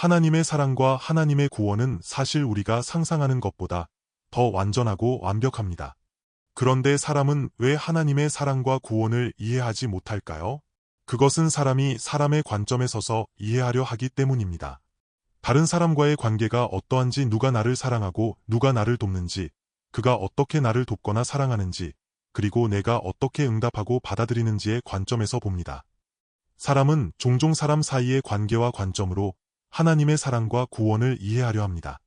하나님의 사랑과 하나님의 구원은 사실 우리가 상상하는 것보다 더 완전하고 완벽합니다. 그런데 사람은 왜 하나님의 사랑과 구원을 이해하지 못할까요? 그것은 사람이 사람의 관점에 서서 이해하려 하기 때문입니다. 다른 사람과의 관계가 어떠한지, 누가 나를 사랑하고 누가 나를 돕는지, 그가 어떻게 나를 돕거나 사랑하는지, 그리고 내가 어떻게 응답하고 받아들이는지의 관점에서 봅니다. 사람은 종종 사람 사이의 관계와 관점으로 하나님의 사랑과 구원을 이해하려 합니다.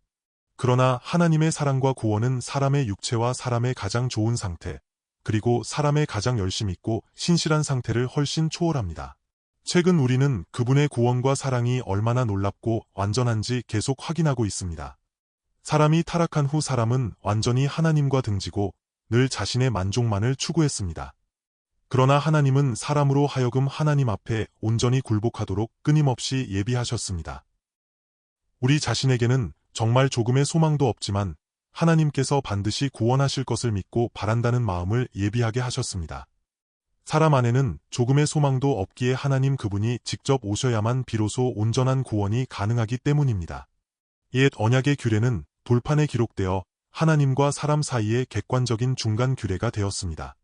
그러나 하나님의 사랑과 구원은 사람의 육체와 사람의 가장 좋은 상태, 그리고 사람의 가장 열심 있고 신실한 상태를 훨씬 초월합니다. 최근 우리는 그분의 구원과 사랑이 얼마나 놀랍고 완전한지 계속 확인하고 있습니다. 사람이 타락한 후 사람은 완전히 하나님과 등지고 늘 자신의 만족만을 추구했습니다. 그러나 하나님은 사람으로 하여금 하나님 앞에 온전히 굴복하도록 끊임없이 예비하셨습니다. 우리 자신에게는 정말 조금의 소망도 없지만 하나님께서 반드시 구원하실 것을 믿고 바란다는 마음을 예비하게 하셨습니다. 사람 안에는 조금의 소망도 없기에 하나님 그분이 직접 오셔야만 비로소 온전한 구원이 가능하기 때문입니다. 옛 언약의 규례는 돌판에 기록되어 하나님과 사람 사이의 객관적인 중간 규례가 되었습니다.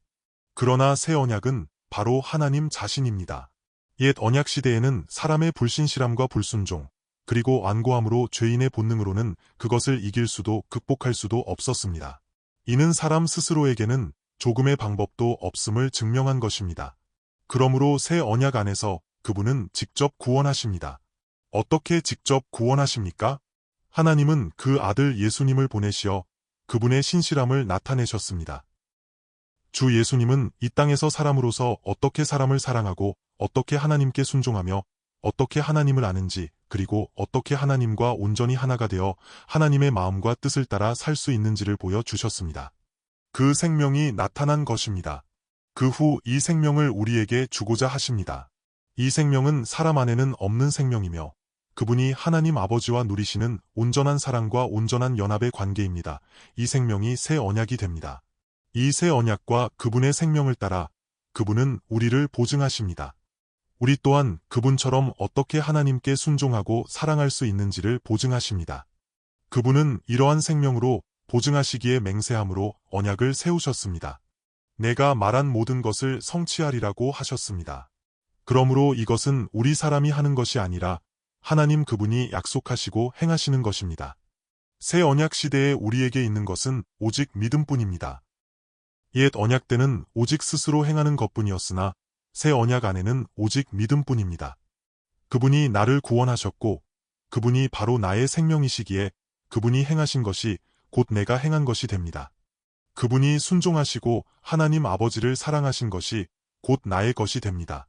그러나 새 언약은 바로 하나님 자신입니다. 옛 언약 시대에는 사람의 불신실함과 불순종, 그리고 완고함으로 죄인의 본능으로는 그것을 이길 수도 극복할 수도 없었습니다. 이는 사람 스스로에게는 조금의 방법도 없음을 증명한 것입니다. 그러므로 새 언약 안에서 그분은 직접 구원하십니다. 어떻게 직접 구원하십니까? 하나님은 그 아들 예수님을 보내시어 그분의 신실함을 나타내셨습니다. 주 예수님은 이 땅에서 사람으로서 어떻게 사람을 사랑하고 어떻게 하나님께 순종하며 어떻게 하나님을 아는지, 그리고 어떻게 하나님과 온전히 하나가 되어 하나님의 마음과 뜻을 따라 살 수 있는지를 보여주셨습니다. 그 생명이 나타난 것입니다. 그 후 이 생명을 우리에게 주고자 하십니다. 이 생명은 사람 안에는 없는 생명이며 그분이 하나님 아버지와 누리시는 온전한 사랑과 온전한 연합의 관계입니다. 이 생명이 새 언약이 됩니다. 이 새 언약과 그분의 생명을 따라 그분은 우리를 보증하십니다. 우리 또한 그분처럼 어떻게 하나님께 순종하고 사랑할 수 있는지를 보증하십니다. 그분은 이러한 생명으로 보증하시기에 맹세함으로 언약을 세우셨습니다. 내가 말한 모든 것을 성취하리라고 하셨습니다. 그러므로 이것은 우리 사람이 하는 것이 아니라 하나님 그분이 약속하시고 행하시는 것입니다. 새 언약 시대에 우리에게 있는 것은 오직 믿음뿐입니다. 옛 언약 때는 오직 스스로 행하는 것뿐이었으나 새 언약 안에는 오직 믿음뿐입니다. 그분이 나를 구원하셨고 그분이 바로 나의 생명이시기에 그분이 행하신 것이 곧 내가 행한 것이 됩니다. 그분이 순종하시고 하나님 아버지를 사랑하신 것이 곧 나의 것이 됩니다.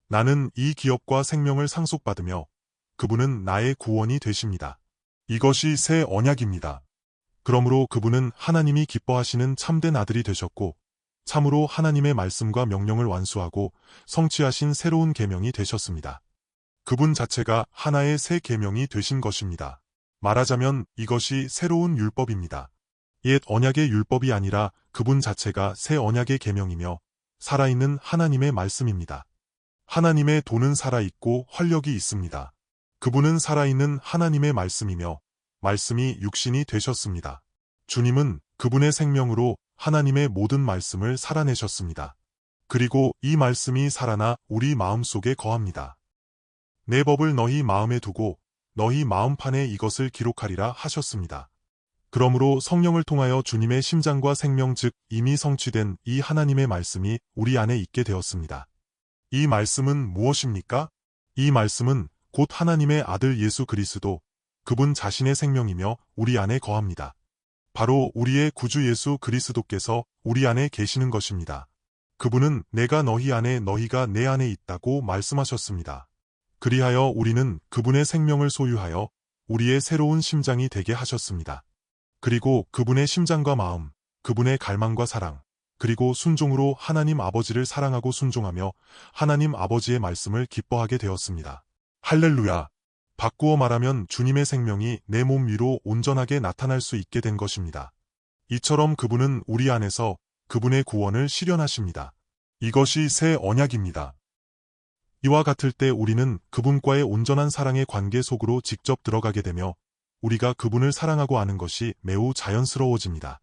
나는 이 기업과 생명을 상속받으며 그분은 나의 구원이 되십니다. 이것이 새 언약입니다. 그러므로 그분은 하나님이 기뻐하시는 참된 아들이 되셨고 참으로 하나님의 말씀과 명령을 완수하고 성취하신 새로운 계명이 되셨습니다. 그분 자체가 하나의 새 계명이 되신 것입니다. 말하자면 이것이 새로운 율법입니다. 옛 언약의 율법이 아니라 그분 자체가 새 언약의 계명이며 살아있는 하나님의 말씀입니다. 하나님의 도는 살아있고 활력이 있습니다. 그분은 살아있는 하나님의 말씀이며 말씀이 육신이 되셨습니다. 주님은 그분의 생명으로 하나님의 모든 말씀을 살아내셨습니다. 그리고 이 말씀이 살아나 우리 마음속에 거합니다. 내 법을 너희 마음에 두고 너희 마음판에 이것을 기록하리라 하셨습니다. 그러므로 성령을 통하여 주님의 심장과 생명 즉 이미 성취된 이 하나님의 말씀이 우리 안에 있게 되었습니다. 이 말씀은 무엇입니까? 이 말씀은 곧 하나님의 아들 예수 그리스도, 그분 자신의 생명이며 우리 안에 거합니다. 바로 우리의 구주 예수 그리스도께서 우리 안에 계시는 것입니다. 그분은 내가 너희 안에 너희가 내 안에 있다고 말씀하셨습니다. 그리하여 우리는 그분의 생명을 소유하여 우리의 새로운 심장이 되게 하셨습니다. 그리고 그분의 심장과 마음, 그분의 갈망과 사랑, 그리고 순종으로 하나님 아버지를 사랑하고 순종하며 하나님 아버지의 말씀을 기뻐하게 되었습니다. 할렐루야! 바꾸어 말하면 주님의 생명이 내 몸 위로 온전하게 나타날 수 있게 된 것입니다. 이처럼 그분은 우리 안에서 그분의 구원을 실현하십니다. 이것이 새 언약입니다. 이와 같을 때 우리는 그분과의 온전한 사랑의 관계 속으로 직접 들어가게 되며 우리가 그분을 사랑하고 아는 것이 매우 자연스러워집니다.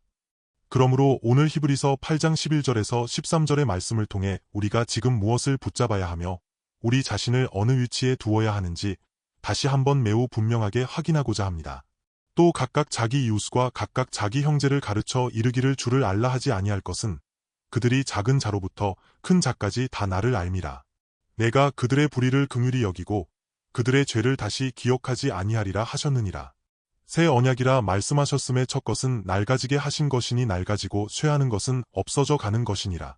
그러므로 오늘 히브리서 8장 11절에서 13절의 말씀을 통해 우리가 지금 무엇을 붙잡아야 하며 우리 자신을 어느 위치에 두어야 하는지 다시 한번 매우 분명하게 확인하고자 합니다. 또 각각 자기 이웃과 각각 자기 형제를 가르쳐 이르기를 주를 알라 하지 아니할 것은 그들이 작은 자로부터 큰 자까지 다 나를 알미라. 내가 그들의 불의를 긍휼히 여기고 그들의 죄를 다시 기억하지 아니하리라 하셨느니라. 새 언약이라 말씀하셨음의 첫 것은 낡아지게 하신 것이니 낡아지고 쇠하는 것은 없어져 가는 것이니라.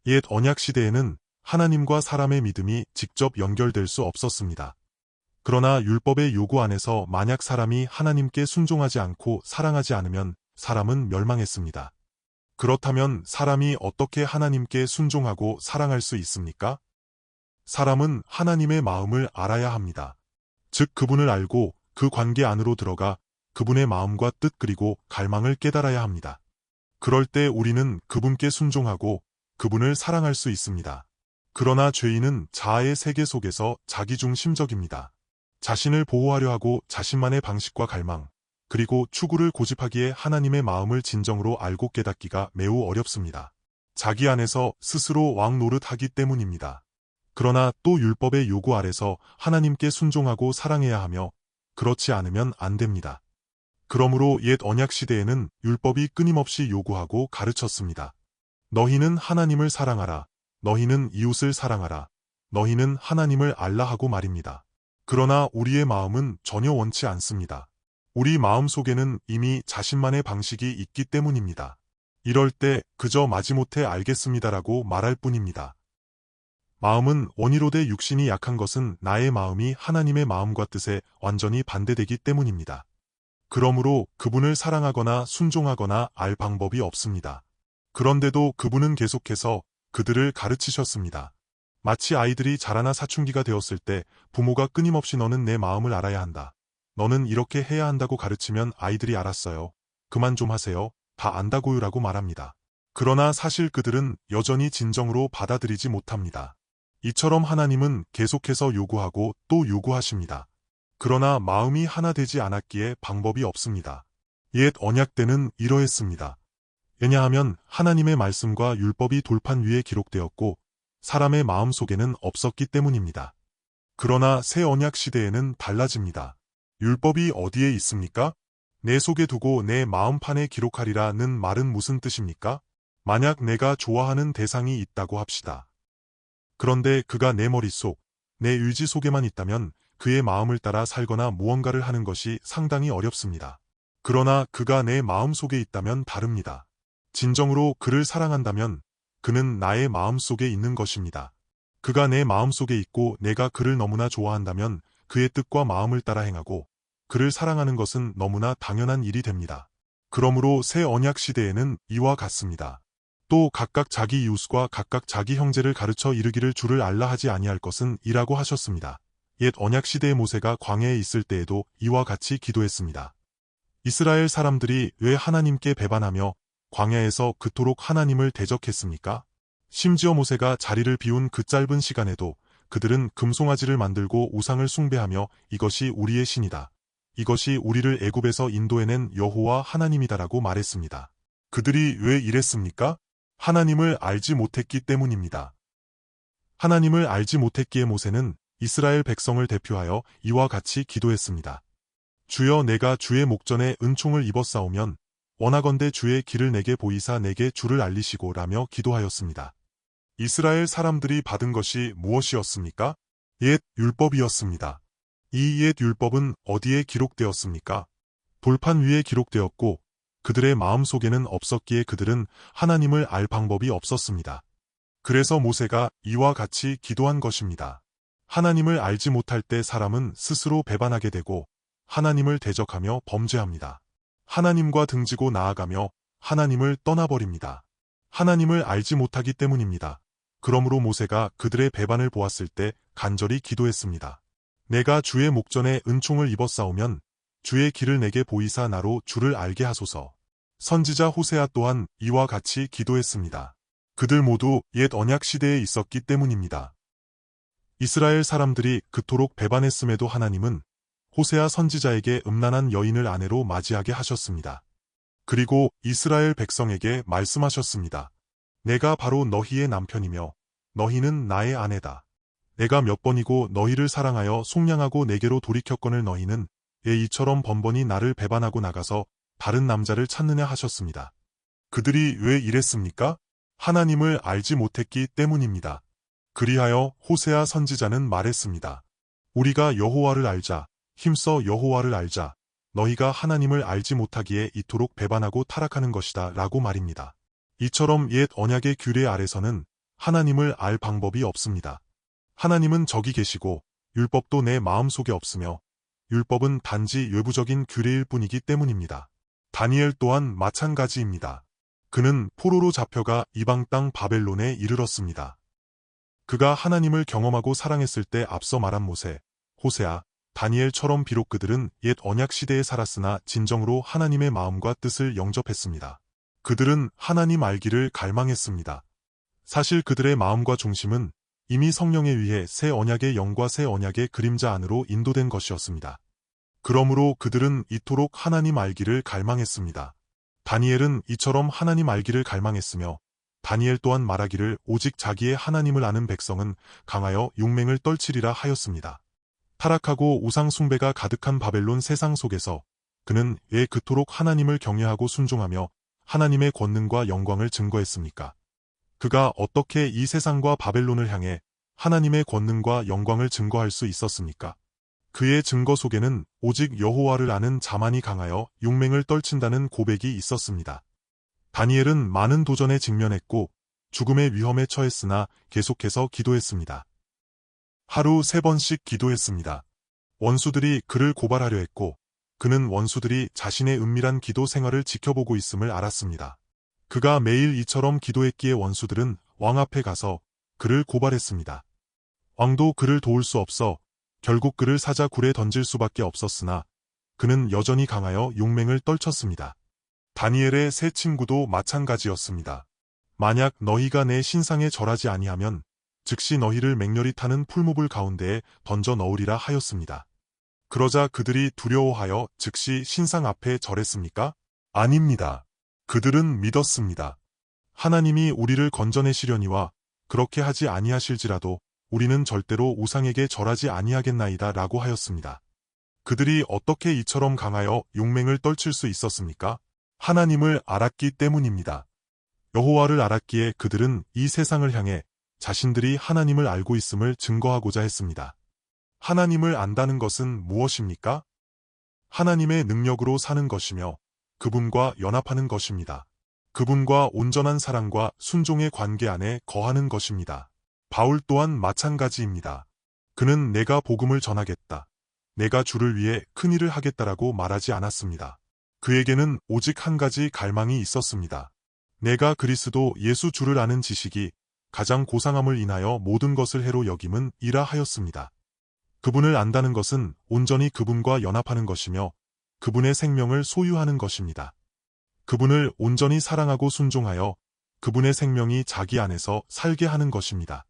옛 언약 시대에는 하나님과 사람의 믿음이 직접 연결될 수 없었습니다. 그러나 율법의 요구 안에서 만약 사람이 하나님께 순종하지 않고 사랑하지 않으면 사람은 멸망했습니다. 그렇다면 사람이 어떻게 하나님께 순종하고 사랑할 수 있습니까? 사람은 하나님의 마음을 알아야 합니다. 즉 그분을 알고 그 관계 안으로 들어가 그분의 마음과 뜻 그리고 갈망을 깨달아야 합니다. 그럴 때 우리는 그분께 순종하고 그분을 사랑할 수 있습니다. 그러나 죄인은 자아의 세계 속에서 자기중심적입니다. 자신을 보호하려 하고 자신만의 방식과 갈망, 그리고 추구를 고집하기에 하나님의 마음을 진정으로 알고 깨닫기가 매우 어렵습니다. 자기 안에서 스스로 왕 노릇하기 때문입니다. 그러나 또 율법의 요구 아래서 하나님께 순종하고 사랑해야 하며 그렇지 않으면 안 됩니다. 그러므로 옛 언약 시대에는 율법이 끊임없이 요구하고 가르쳤습니다. 너희는 하나님을 사랑하라. 너희는 이웃을 사랑하라. 너희는 하나님을 알라 하고 말입니다. 그러나 우리의 마음은 전혀 원치 않습니다. 우리 마음 속에는 이미 자신만의 방식이 있기 때문입니다. 이럴 때 그저 마지못해 알겠습니다라고 말할 뿐입니다. 마음은 원의로 돼 육신이 약한 것은 나의 마음이 하나님의 마음과 뜻에 완전히 반대되기 때문입니다. 그러므로 그분을 사랑하거나 순종하거나 알 방법이 없습니다. 그런데도 그분은 계속해서 그들을 가르치셨습니다. 마치 아이들이 자라나 사춘기가 되었을 때 부모가 끊임없이 너는 내 마음을 알아야 한다. 너는 이렇게 해야 한다고 가르치면 아이들이 알았어요. 그만 좀 하세요. 다 안다고요라고 말합니다. 그러나 사실 그들은 여전히 진정으로 받아들이지 못합니다. 이처럼 하나님은 계속해서 요구하고 또 요구하십니다. 그러나 마음이 하나 되지 않았기에 방법이 없습니다. 옛 언약 때는 이러했습니다. 왜냐하면 하나님의 말씀과 율법이 돌판 위에 기록되었고 사람의 마음 속에는 없었기 때문입니다. 그러나 새 언약 시대에는 달라집니다. 율법이 어디에 있습니까? 내 속에 두고 내 마음판에 기록하리라는 말은 무슨 뜻입니까? 만약 내가 좋아하는 대상이 있다고 합시다. 그런데 그가 내 머릿속, 내 의지 속에만 있다면 그의 마음을 따라 살거나 무언가를 하는 것이 상당히 어렵습니다. 그러나 그가 내 마음 속에 있다면 다릅니다. 진정으로 그를 사랑한다면 그는 나의 마음 속에 있는 것입니다. 그가 내 마음 속에 있고 내가 그를 너무나 좋아한다면 그의 뜻과 마음을 따라 행하고 그를 사랑하는 것은 너무나 당연한 일이 됩니다. 그러므로 새 언약 시대에는 이와 같습니다. 또 각각 자기 이웃과 각각 자기 형제를 가르쳐 이르기를 주를 알라 하지 아니할 것은 이라고 하셨습니다. 옛 언약 시대의 모세가 광야에 있을 때에도 이와 같이 기도했습니다. 이스라엘 사람들이 왜 하나님께 배반하며 광야에서 그토록 하나님을 대적했습니까? 심지어 모세가 자리를 비운 그 짧은 시간에도 그들은 금송아지를 만들고 우상을 숭배하며 이것이 우리의 신이다. 이것이 우리를 애굽에서 인도해낸 여호와 하나님이다라고 말했습니다. 그들이 왜 이랬습니까? 하나님을 알지 못했기 때문입니다. 하나님을 알지 못했기에 모세는 이스라엘 백성을 대표하여 이와 같이 기도했습니다. 주여 내가 주의 목전에 은총을 입었사오면 원하건대 주의 길을 내게 보이사 내게 주를 알리시고 라며 기도하였습니다. 이스라엘 사람들이 받은 것이 무엇이었습니까? 옛 율법이었습니다. 이 옛 율법은 어디에 기록되었습니까? 돌판 위에 기록되었고 그들의 마음속에는 없었기에 그들은 하나님을 알 방법이 없었습니다. 그래서 모세가 이와 같이 기도한 것입니다. 하나님을 알지 못할 때 사람은 스스로 배반하게 되고 하나님을 대적하며 범죄합니다. 하나님과 등지고 나아가며 하나님을 떠나버립니다. 하나님을 알지 못하기 때문입니다. 그러므로 모세가 그들의 배반을 보았을 때 간절히 기도했습니다. 내가 주의 목전에 은총을 입었사오면 주의 길을 내게 보이사 나로 주를 알게 하소서. 선지자 호세아 또한 이와 같이 기도했습니다. 그들 모두 옛 언약 시대에 있었기 때문입니다. 이스라엘 사람들이 그토록 배반했음에도 하나님은 호세아 선지자에게 음란한 여인을 아내로 맞이하게 하셨습니다. 그리고 이스라엘 백성에게 말씀하셨습니다. 내가 바로 너희의 남편이며 너희는 나의 아내다. 내가 몇 번이고 너희를 사랑하여 속량하고 내게로 돌이켰거늘 너희는 애 이처럼 번번이 나를 배반하고 나가서 다른 남자를 찾느냐 하셨습니다. 그들이 왜 이랬습니까? 하나님을 알지 못했기 때문입니다. 그리하여 호세아 선지자는 말했습니다. 우리가 여호와를 알자. 힘써 여호와를 알자. 너희가 하나님을 알지 못하기에 이토록 배반하고 타락하는 것이다 라고 말입니다. 이처럼 옛 언약의 규례 아래서는 하나님을 알 방법이 없습니다. 하나님은 저기 계시고 율법도 내 마음속에 없으며 율법은 단지 외부적인 규례일 뿐이기 때문입니다. 다니엘 또한 마찬가지입니다. 그는 포로로 잡혀가 이방 땅 바벨론에 이르렀습니다. 그가 하나님을 경험하고 사랑했을 때 앞서 말한 모세, 호세아, 다니엘처럼 비록 그들은 옛 언약 시대에 살았으나 진정으로 하나님의 마음과 뜻을 영접했습니다. 그들은 하나님 알기를 갈망했습니다. 사실 그들의 마음과 중심은 이미 성령에 의해 새 언약의 영과 새 언약의 그림자 안으로 인도된 것이었습니다. 그러므로 그들은 이토록 하나님 알기를 갈망했습니다. 다니엘은 이처럼 하나님 알기를 갈망했으며 다니엘 또한 말하기를 오직 자기의 하나님을 아는 백성은 강하여 용맹을 떨치리라 하였습니다. 타락하고 우상 숭배가 가득한 바벨론 세상 속에서 그는 왜 그토록 하나님을 경외하고 순종하며 하나님의 권능과 영광을 증거했습니까? 그가 어떻게 이 세상과 바벨론을 향해 하나님의 권능과 영광을 증거할 수 있었습니까? 그의 증거 속에는 오직 여호와를 아는 자만이 강하여 용맹을 떨친다는 고백이 있었습니다. 다니엘은 많은 도전에 직면했고 죽음의 위험에 처했으나 계속해서 기도했습니다. 하루 3번씩 기도했습니다. 원수들이 그를 고발하려 했고 그는 원수들이 자신의 은밀한 기도 생활을 지켜보고 있음을 알았습니다. 그가 매일 이처럼 기도했기에 원수들은 왕 앞에 가서 그를 고발했습니다. 왕도 그를 도울 수 없어 결국 그를 사자 굴에 던질 수밖에 없었으나 그는 여전히 강하여 용맹을 떨쳤습니다. 다니엘의 세 친구도 마찬가지였습니다. 만약 너희가 내 신상에 절하지 아니하면 즉시 너희를 맹렬히 타는 풀무불 가운데에 던져 넣으리라 하였습니다. 그러자 그들이 두려워하여 즉시 신상 앞에 절했습니까? 아닙니다. 그들은 믿었습니다. 하나님이 우리를 건져내시려니와 그렇게 하지 아니하실지라도 우리는 절대로 우상에게 절하지 아니하겠나이다 라고 하였습니다. 그들이 어떻게 이처럼 강하여 용맹을 떨칠 수 있었습니까? 하나님을 알았기 때문입니다. 여호와를 알았기에 그들은 이 세상을 향해 자신들이 하나님을 알고 있음을 증거하고자 했습니다. 하나님을 안다는 것은 무엇입니까? 하나님의 능력으로 사는 것이며 그분과 연합하는 것입니다. 그분과 온전한 사랑과 순종의 관계 안에 거하는 것입니다. 바울 또한 마찬가지입니다. 그는 내가 복음을 전하겠다. 내가 주를 위해 큰 일을 하겠다라고 말하지 않았습니다. 그에게는 오직 한 가지 갈망이 있었습니다. 내가 그리스도 예수 주를 아는 지식이 가장 고상함을 인하여 모든 것을 해로 여김은 이라 하였습니다. 그분을 안다는 것은 온전히 그분과 연합하는 것이며 그분의 생명을 소유하는 것입니다. 그분을 온전히 사랑하고 순종하여 그분의 생명이 자기 안에서 살게 하는 것입니다.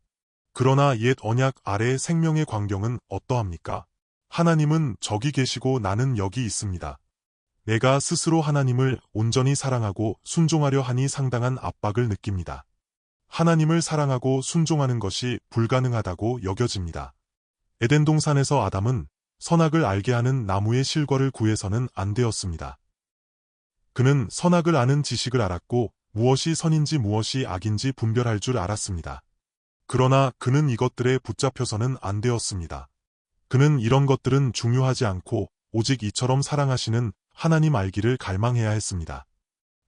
그러나 옛 언약 아래의 생명의 광경은 어떠합니까? 하나님은 저기 계시고 나는 여기 있습니다. 내가 스스로 하나님을 온전히 사랑하고 순종하려 하니 상당한 압박을 느낍니다. 하나님을 사랑하고 순종하는 것이 불가능하다고 여겨집니다. 에덴 동산에서 아담은 선악을 알게 하는 나무의 실과를 구해서는 안 되었습니다. 그는 선악을 아는 지식을 알았고 무엇이 선인지 무엇이 악인지 분별할 줄 알았습니다. 그러나 그는 이것들에 붙잡혀서는 안 되었습니다. 그는 이런 것들은 중요하지 않고 오직 이처럼 사랑하시는 하나님 알기를 갈망해야 했습니다.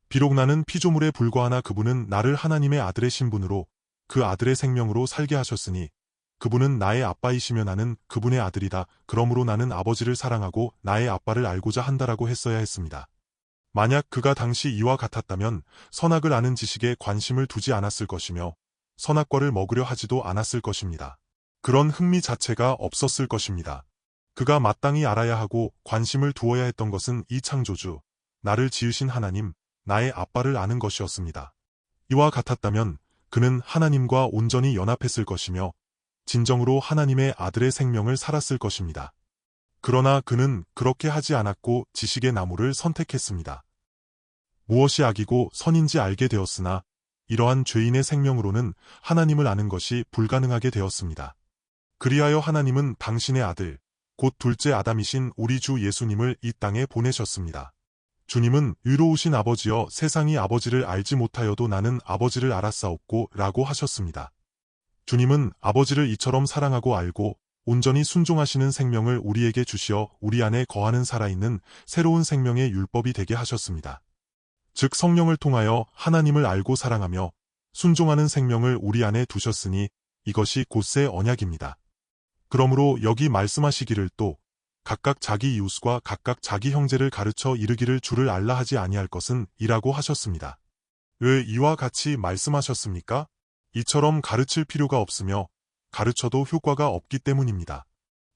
비록 나는 피조물에 불과하나 그분은 나를 하나님의 아들의 신분으로 그 아들의 생명으로 살게 하셨으니 그분은 나의 아빠이시며 나는 그분의 아들이다. 그러므로 나는 아버지를 사랑하고 나의 아빠를 알고자 한다라고 했어야 했습니다. 만약 그가 당시 이와 같았다면 선악을 아는 지식에 관심을 두지 않았을 것이며 선악과를 먹으려 하지도 않았을 것입니다. 그런 흥미 자체가 없었을 것입니다. 그가 마땅히 알아야 하고 관심을 두어야 했던 것은 이 창조주, 나를 지으신 하나님, 나의 아빠를 아는 것이었습니다. 이와 같았다면 그는 하나님과 온전히 연합했을 것이며 진정으로 하나님의 아들의 생명을 살았을 것입니다. 그러나 그는 그렇게 하지 않았고 지식의 나무를 선택했습니다. 무엇이 악이고 선인지 알게 되었으나 이러한 죄인의 생명으로는 하나님을 아는 것이 불가능하게 되었습니다. 그리하여 하나님은 당신의 아들, 곧 둘째 아담이신 우리 주 예수님을 이 땅에 보내셨습니다. 주님은 의로우신 아버지여 세상이 아버지를 알지 못하여도 나는 아버지를 알았사옵고 라고 하셨습니다. 주님은 아버지를 이처럼 사랑하고 알고 온전히 순종하시는 생명을 우리에게 주시어 우리 안에 거하는 살아있는 새로운 생명의 율법이 되게 하셨습니다. 즉 성령을 통하여 하나님을 알고 사랑하며 순종하는 생명을 우리 안에 두셨으니 이것이 곧새 언약입니다. 그러므로 여기 말씀하시기를 또 각각 자기 이웃과 각각 자기 형제를 가르쳐 이르기를 주를 알라 하지 아니할 것은 이라고 하셨습니다. 왜 이와 같이 말씀하셨습니까? 이처럼 가르칠 필요가 없으며 가르쳐도 효과가 없기 때문입니다.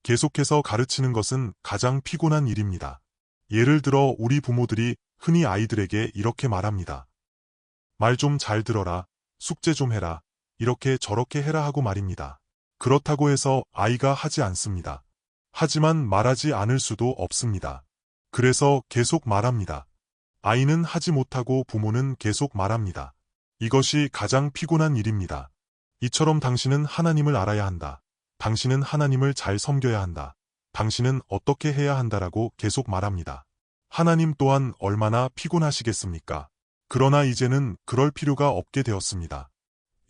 계속해서 가르치는 것은 가장 피곤한 일입니다. 예를 들어 우리 부모들이 흔히 아이들에게 이렇게 말합니다. 말 좀 잘 들어라, 숙제 좀 해라, 이렇게 저렇게 해라 하고 말입니다. 그렇다고 해서 아이가 하지 않습니다. 하지만 말하지 않을 수도 없습니다. 그래서 계속 말합니다. 아이는 하지 못하고 부모는 계속 말합니다. 이것이 가장 피곤한 일입니다. 이처럼 당신은 하나님을 알아야 한다. 당신은 하나님을 잘 섬겨야 한다. 당신은 어떻게 해야 한다라고 계속 말합니다. 하나님 또한 얼마나 피곤하시겠습니까? 그러나 이제는 그럴 필요가 없게 되었습니다.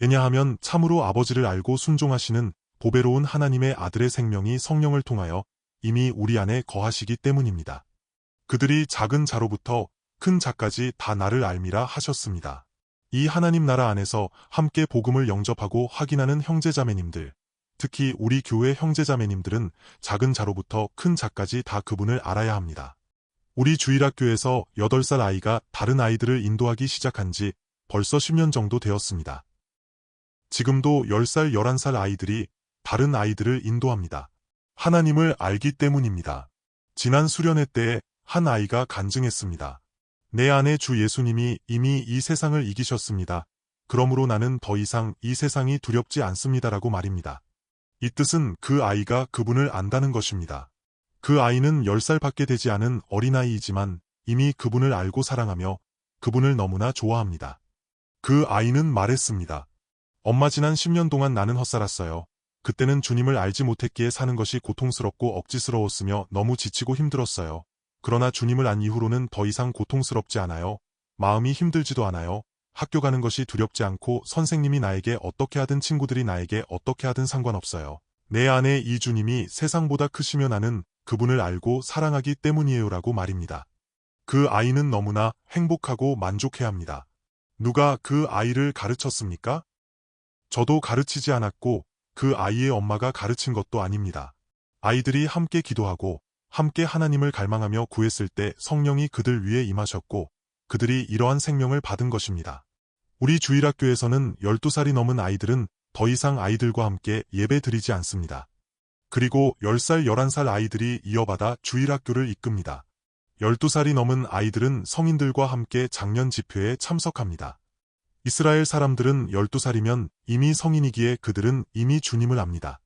왜냐하면 참으로 아버지를 알고 순종하시는 보배로운 하나님의 아들의 생명이 성령을 통하여 이미 우리 안에 거하시기 때문입니다. 그들이 작은 자로부터 큰 자까지 다 나를 알미라 하셨습니다. 이 하나님 나라 안에서 함께 복음을 영접하고 확인하는 형제자매님들, 특히 우리 교회 형제자매님들은 작은 자로부터 큰 자까지 다 그분을 알아야 합니다. 우리 주일학교에서 8살 아이가 다른 아이들을 인도하기 시작한 지 벌써 10년 정도 되었습니다. 지금도 10살, 11살 아이들이 다른 아이들을 인도합니다. 하나님을 알기 때문입니다. 지난 수련회 때에 한 아이가 간증했습니다. 내 안에 주 예수님이 이미 이 세상을 이기셨습니다. 그러므로 나는 더 이상 이 세상이 두렵지 않습니다라고 말입니다. 이 뜻은 그 아이가 그분을 안다는 것입니다. 그 아이는 10살밖에 되지 않은 어린아이이지만 이미 그분을 알고 사랑하며 그분을 너무나 좋아합니다. 그 아이는 말했습니다. 엄마 지난 10년 동안 나는 헛살았어요. 그때는 주님을 알지 못했기에 사는 것이 고통스럽고 억지스러웠으며 너무 지치고 힘들었어요. 그러나 주님을 안 이후로는 더 이상 고통스럽지 않아요. 마음이 힘들지도 않아요. 학교 가는 것이 두렵지 않고 선생님이 나에게 어떻게 하든 친구들이 나에게 어떻게 하든 상관없어요. 내 안에 이 주님이 세상보다 크시며 나는 그분을 알고 사랑하기 때문이에요 라고 말입니다. 그 아이는 너무나 행복하고 만족해합니다. 누가 그 아이를 가르쳤습니까? 저도 가르치지 않았고 그 아이의 엄마가 가르친 것도 아닙니다. 아이들이 함께 기도하고 함께 하나님을 갈망하며 구했을 때 성령이 그들 위에 임하셨고 그들이 이러한 생명을 받은 것입니다. 우리 주일학교에서는 12살이 넘은 아이들은 더 이상 아이들과 함께 예배 드리지 않습니다. 그리고 10살, 11살 아이들이 이어받아 주일학교를 이끕니다. 12살이 넘은 아이들은 성인들과 함께 장년 집회에 참석합니다. 이스라엘 사람들은 12살이면 이미 성인이기에 그들은 이미 주님을 압니다.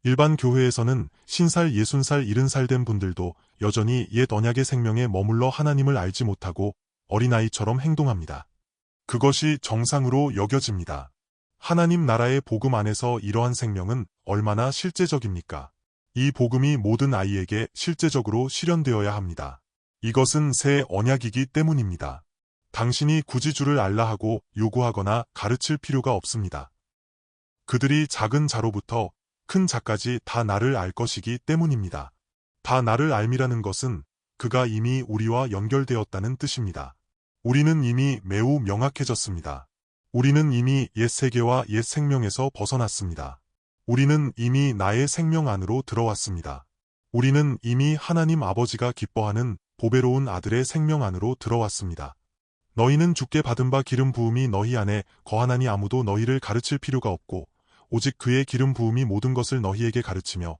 일반 교회에서는 50살, 60살, 70살 된 분들도 여전히 옛 언약의 생명에 머물러 하나님을 알지 못하고 어린아이처럼 행동합니다. 그것이 정상으로 여겨집니다. 하나님 나라의 복음 안에서 이러한 생명은 얼마나 실제적입니까? 이 복음이 모든 아이에게 실제적으로 실현되어야 합니다. 이것은 새 언약이기 때문입니다. 당신이 굳이 주를 알라 하고 요구하거나 가르칠 필요가 없습니다. 그들이 작은 자로부터 큰 자까지 다 나를 알 것이기 때문입니다. 다 나를 알미라는 것은 그가 이미 우리와 연결되었다는 뜻입니다. 우리는 이미 매우 명확해졌습니다. 우리는 이미 옛 세계와 옛 생명에서 벗어났습니다. 우리는 이미 나의 생명 안으로 들어왔습니다. 우리는 이미 하나님 아버지가 기뻐하는 보배로운 아들의 생명 안으로 들어왔습니다. 너희는 주께 받은 바 기름 부음이 너희 안에 거하나니 아무도 너희를 가르칠 필요가 없고 오직 그의 기름 부음이 모든 것을 너희에게 가르치며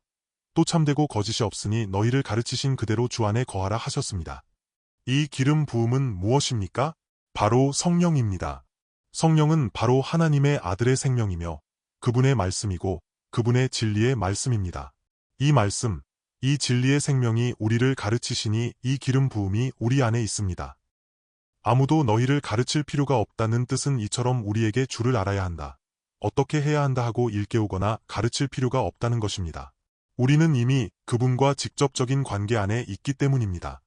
또 참되고 거짓이 없으니 너희를 가르치신 그대로 주 안에 거하라 하셨습니다. 이 기름 부음은 무엇입니까? 바로 성령입니다. 성령은 바로 하나님의 아들의 생명이며 그분의 말씀이고 그분의 진리의 말씀입니다. 이 말씀, 이 진리의 생명이 우리를 가르치시니 이 기름 부음이 우리 안에 있습니다. 아무도 너희를 가르칠 필요가 없다는 뜻은 이처럼 우리에게 주를 알아야 한다. 어떻게 해야 한다 하고 일깨우거나 가르칠 필요가 없다는 것입니다. 우리는 이미 그분과 직접적인 관계 안에 있기 때문입니다.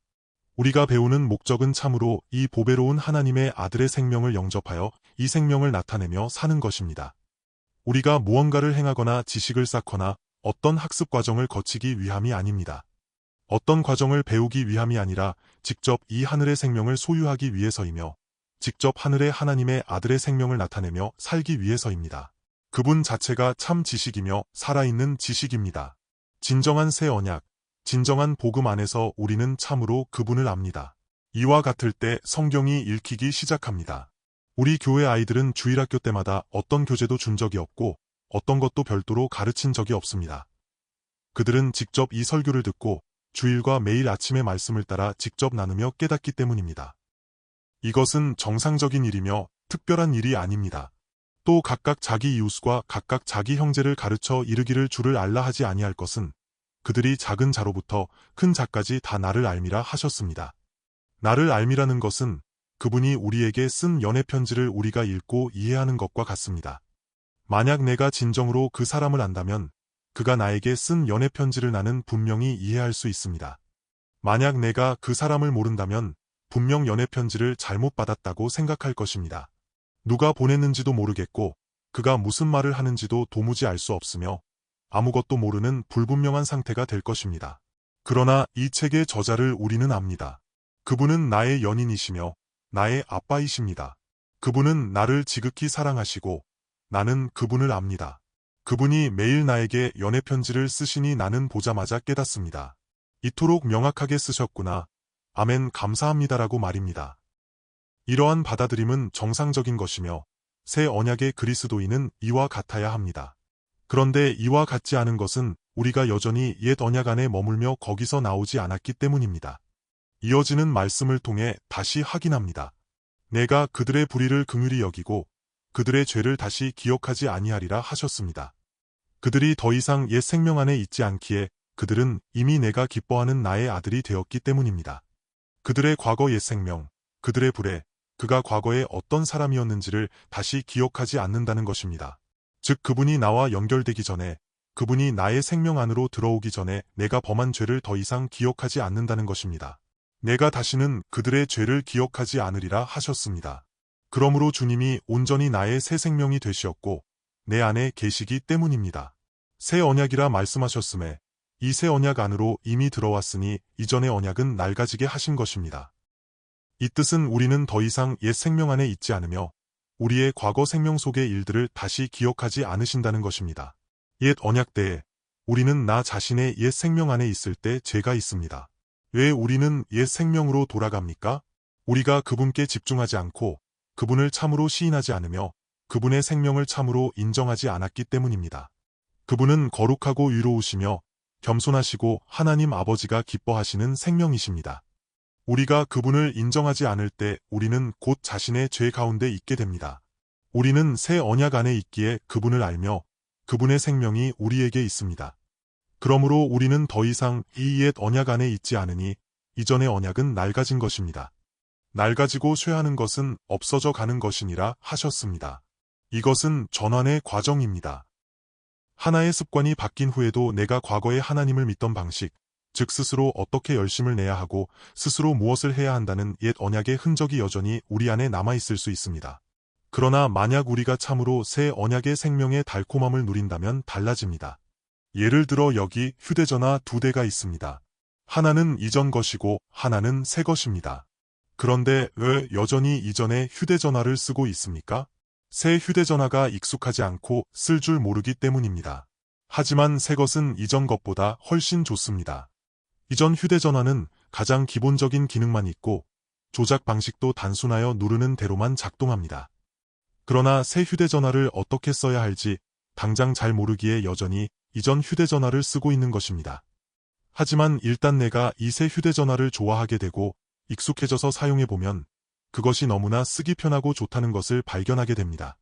우리가 배우는 목적은 참으로 이 보배로운 하나님의 아들의 생명을 영접하여 이 생명을 나타내며 사는 것입니다. 우리가 무언가를 행하거나 지식을 쌓거나 어떤 학습 과정을 거치기 위함이 아닙니다. 어떤 과정을 배우기 위함이 아니라 직접 이 하늘의 생명을 소유하기 위해서이며 직접 하늘의 하나님의 아들의 생명을 나타내며 살기 위해서입니다. 그분 자체가 참 지식이며 살아있는 지식입니다. 진정한 새 언약, 진정한 복음 안에서 우리는 참으로 그분을 압니다. 이와 같을 때 성경이 읽히기 시작합니다. 우리 교회 아이들은 주일학교 때마다 어떤 교재도 준 적이 없고 어떤 것도 별도로 가르친 적이 없습니다. 그들은 직접 이 설교를 듣고 주일과 매일 아침의 말씀을 따라 직접 나누며 깨닫기 때문입니다. 이것은 정상적인 일이며 특별한 일이 아닙니다. 또 각각 자기 이웃과 각각 자기 형제를 가르쳐 이르기를 주를 알라 하지 아니할 것은 그들이 작은 자로부터 큰 자까지 다 나를 알미라 하셨습니다. 나를 알미라는 것은 그분이 우리에게 쓴 연애 편지를 우리가 읽고 이해하는 것과 같습니다. 만약 내가 진정으로 그 사람을 안다면 그가 나에게 쓴 연애 편지를 나는 분명히 이해할 수 있습니다. 만약 내가 그 사람을 모른다면 분명 연애 편지를 잘못 받았다고 생각할 것입니다. 누가 보냈는지도 모르겠고 그가 무슨 말을 하는지도 도무지 알 수 없으며 아무것도 모르는 불분명한 상태가 될 것입니다. 그러나 이 책의 저자를 우리는 압니다. 그분은 나의 연인이시며 나의 아빠이십니다. 그분은 나를 지극히 사랑하시고 나는 그분을 압니다. 그분이 매일 나에게 연애 편지를 쓰시니 나는 보자마자 깨닫습니다. 이토록 명확하게 쓰셨구나. 아멘 감사합니다라고 말입니다. 이러한 받아들임은 정상적인 것이며 새 언약의 그리스도인은 이와 같아야 합니다. 그런데 이와 같지 않은 것은 우리가 여전히 옛 언약 안에 머물며 거기서 나오지 않았기 때문입니다. 이어지는 말씀을 통해 다시 확인합니다. 내가 그들의 불의를 긍휼히 여기고 그들의 죄를 다시 기억하지 아니하리라 하셨습니다. 그들이 더 이상 옛 생명 안에 있지 않기에 그들은 이미 내가 기뻐하는 나의 아들이 되었기 때문입니다. 그들의 과거 옛 생명, 그들의 불에 그가 과거에 어떤 사람이었는지를 다시 기억하지 않는다는 것입니다. 즉 그분이 나와 연결되기 전에, 그분이 나의 생명 안으로 들어오기 전에 내가 범한 죄를 더 이상 기억하지 않는다는 것입니다. 내가 다시는 그들의 죄를 기억하지 않으리라 하셨습니다. 그러므로 주님이 온전히 나의 새 생명이 되시었고 내 안에 계시기 때문입니다. 새 언약이라 말씀하셨음에 이 새 언약 안으로 이미 들어왔으니 이전의 언약은 낡아지게 하신 것입니다. 이 뜻은 우리는 더 이상 옛 생명 안에 있지 않으며 우리의 과거 생명 속의 일들을 다시 기억하지 않으신다는 것입니다. 옛 언약 때에 우리는 나 자신의 옛 생명 안에 있을 때 죄가 있습니다. 왜 우리는 옛 생명으로 돌아갑니까? 우리가 그분께 집중하지 않고 그분을 참으로 시인하지 않으며 그분의 생명을 참으로 인정하지 않았기 때문입니다. 그분은 거룩하고 의로우시며 겸손하시고 하나님 아버지가 기뻐하시는 생명이십니다. 우리가 그분을 인정하지 않을 때 우리는 곧 자신의 죄 가운데 있게 됩니다. 우리는 새 언약 안에 있기에 그분을 알며 그분의 생명이 우리에게 있습니다. 그러므로 우리는 더 이상 이 옛 언약 안에 있지 않으니 이전의 언약은 낡아진 것입니다. 낡아지고 쇠하는 것은 없어져 가는 것이니라 하셨습니다. 이것은 전환의 과정입니다. 하나의 습관이 바뀐 후에도 내가 과거에 하나님을 믿던 방식, 즉 스스로 어떻게 열심을 내야 하고 스스로 무엇을 해야 한다는 옛 언약의 흔적이 여전히 우리 안에 남아있을 수 있습니다. 그러나 만약 우리가 참으로 새 언약의 생명의 달콤함을 누린다면 달라집니다. 예를 들어 여기 휴대전화 2대가 있습니다. 하나는 이전 것이고 하나는 새 것입니다. 그런데 왜 여전히 이전의 휴대전화를 쓰고 있습니까? 새 휴대전화가 익숙하지 않고 쓸 줄 모르기 때문입니다. 하지만 새 것은 이전 것보다 훨씬 좋습니다. 이전 휴대전화는 가장 기본적인 기능만 있고 조작 방식도 단순하여 누르는 대로만 작동합니다. 그러나 새 휴대전화를 어떻게 써야 할지 당장 잘 모르기에 여전히 이전 휴대전화를 쓰고 있는 것입니다. 하지만 일단 내가 이 새 휴대전화를 좋아하게 되고 익숙해져서 사용해보면 그것이 너무나 쓰기 편하고 좋다는 것을 발견하게 됩니다.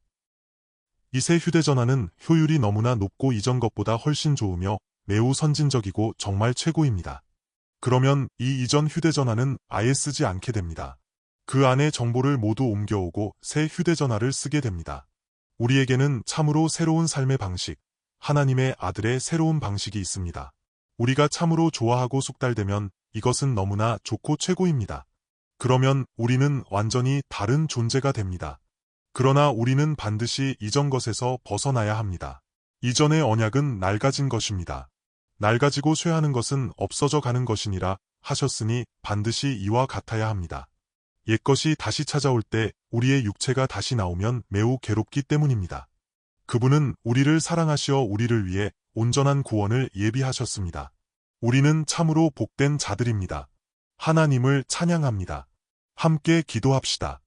이 새 휴대전화는 효율이 너무나 높고 이전 것보다 훨씬 좋으며 매우 선진적이고 정말 최고입니다. 그러면 이 이전 휴대전화는 아예 쓰지 않게 됩니다. 그 안에 정보를 모두 옮겨오고 새 휴대전화를 쓰게 됩니다. 우리에게는 참으로 새로운 삶의 방식, 하나님의 아들의 새로운 방식이 있습니다. 우리가 참으로 좋아하고 숙달되면 이것은 너무나 좋고 최고입니다. 그러면 우리는 완전히 다른 존재가 됩니다. 그러나 우리는 반드시 이전 것에서 벗어나야 합니다. 이전의 언약은 낡아진 것입니다. 낡아지고 쇠하는 것은 없어져 가는 것이니라 하셨으니 반드시 이와 같아야 합니다. 옛것이 다시 찾아올 때 우리의 육체가 다시 나오면 매우 괴롭기 때문입니다. 그분은 우리를 사랑하시어 우리를 위해 온전한 구원을 예비하셨습니다. 우리는 참으로 복된 자들입니다. 하나님을 찬양합니다. 함께 기도합시다.